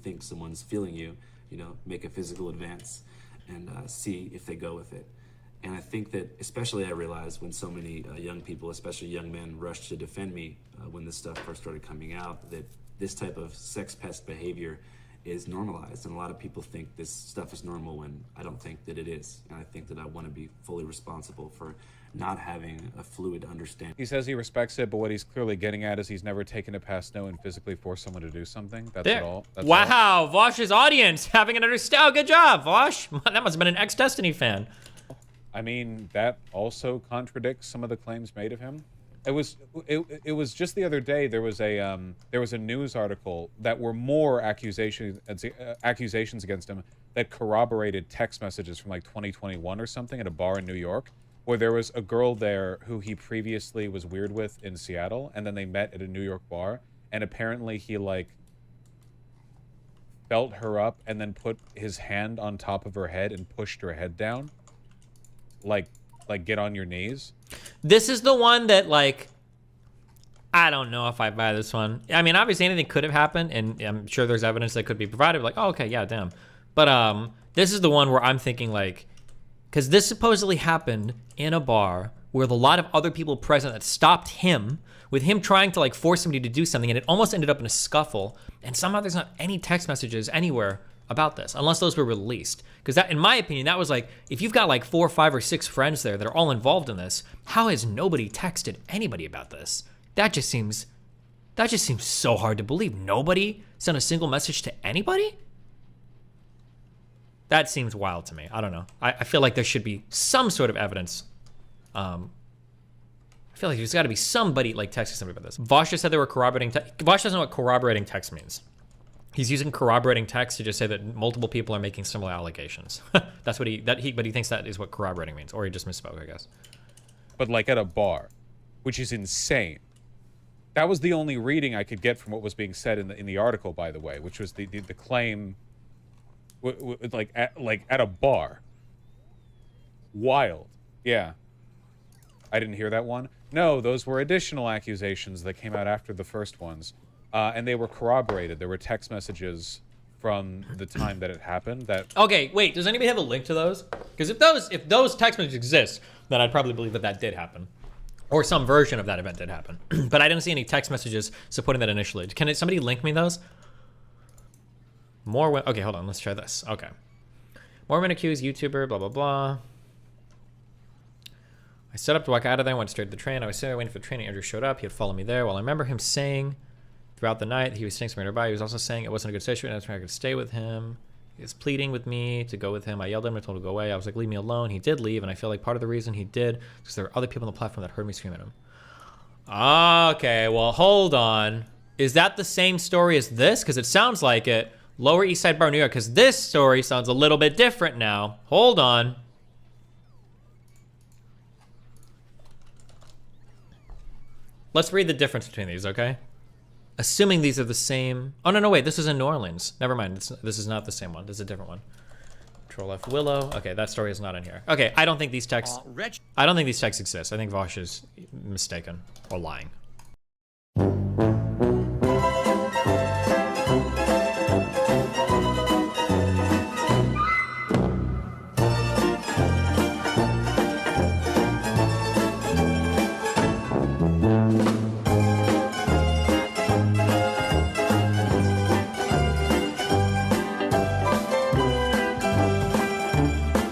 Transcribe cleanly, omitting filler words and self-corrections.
think someone's feeling you, you know, make a physical advance and see if they go with it. And I think that, especially I realized when so many young people, especially young men, rushed to defend me when this stuff first started coming out, that this type of sex pest behavior is normalized. And a lot of people think this stuff is normal when I don't think that it is. And I think that I want to be fully responsible for not having a fluid understanding. He says he respects it, but what he's clearly getting at is he's never taken it past no and physically forced someone to do something. That's all. That's wow, Vosh's audience having an understand. Oh, good job, Vosh. That must have been an ex-Destiny fan. I mean, that also contradicts some of the claims made of him. It was just the other day there was a news article that were more accusations against him that corroborated text messages from like 2021 or something at a bar in New York, where there was a girl there who he previously was weird with in Seattle, and then they met at a New York bar, and apparently he like felt her up and then put his hand on top of her head and pushed her head down. Like get on your knees. This is the one that, like, I don't know if I buy this one. I mean, obviously anything could have happened, and I'm sure there's evidence that could be provided. Like, oh, okay, yeah, damn. But this is the one where I'm thinking, like, because this supposedly happened in a bar with a lot of other people present that stopped him, with him trying to, like, force somebody to do something, and it almost ended up in a scuffle. And somehow there's not any text messages anywhere about this, unless those were released. Because that, in my opinion, that was like, if you've got like 4 or 5 or 6 friends there that are all involved in this, how has nobody texted anybody about this? That just seems so hard to believe. Nobody sent a single message to anybody? That seems wild to me. I don't know. I feel like there should be some sort of evidence. I feel like there's got to be somebody like texting somebody about this. Vosh just said they were corroborating. Vosh doesn't know what corroborating text means. He's using corroborating text to just say that multiple people are making similar allegations. That's what but he thinks that is what corroborating means, or he just misspoke, I guess. But like at a bar, which is insane. That was the only reading I could get from what was being said in the article, by the way, which was the claim, like at a bar. Wild, yeah. I didn't hear that one. No, those were additional accusations that came out after the first ones. And they were corroborated. There were text messages from the time that it happened. Okay, wait. Does anybody have a link to those? Because if those text messages exist, then I'd probably believe that did happen, or some version of that event did happen. But I didn't see any text messages supporting that initially. Can somebody link me those? Okay, hold on. Let's try this. Okay. Mormon accused YouTuber. Blah blah blah. I set up to walk out of there. Went straight to the train. I was sitting there waiting for the train. Andrew showed up. He had followed me there. Well, I remember him saying throughout the night, he was staying somewhere nearby. He was also saying it wasn't a good situation. I was trying to stay with him. He was pleading with me to go with him. I yelled at him. I told him to go away. I was like, leave me alone. He did leave, and I feel like part of the reason he did is because there were other people on the platform that heard me scream at him. Okay, well, hold on. Is that the same story as this? Because it sounds like it. Lower East Side Bar, New York. Because this story sounds a little bit different now. Hold on. Let's read the difference between these, okay? Assuming these are the same. Oh, no, wait. This is in New Orleans. Never mind. This is not the same one. This is a different one. Control F Willow. Okay, that story is not in here. Okay, I don't think these texts exist. I think Vosh is mistaken or lying.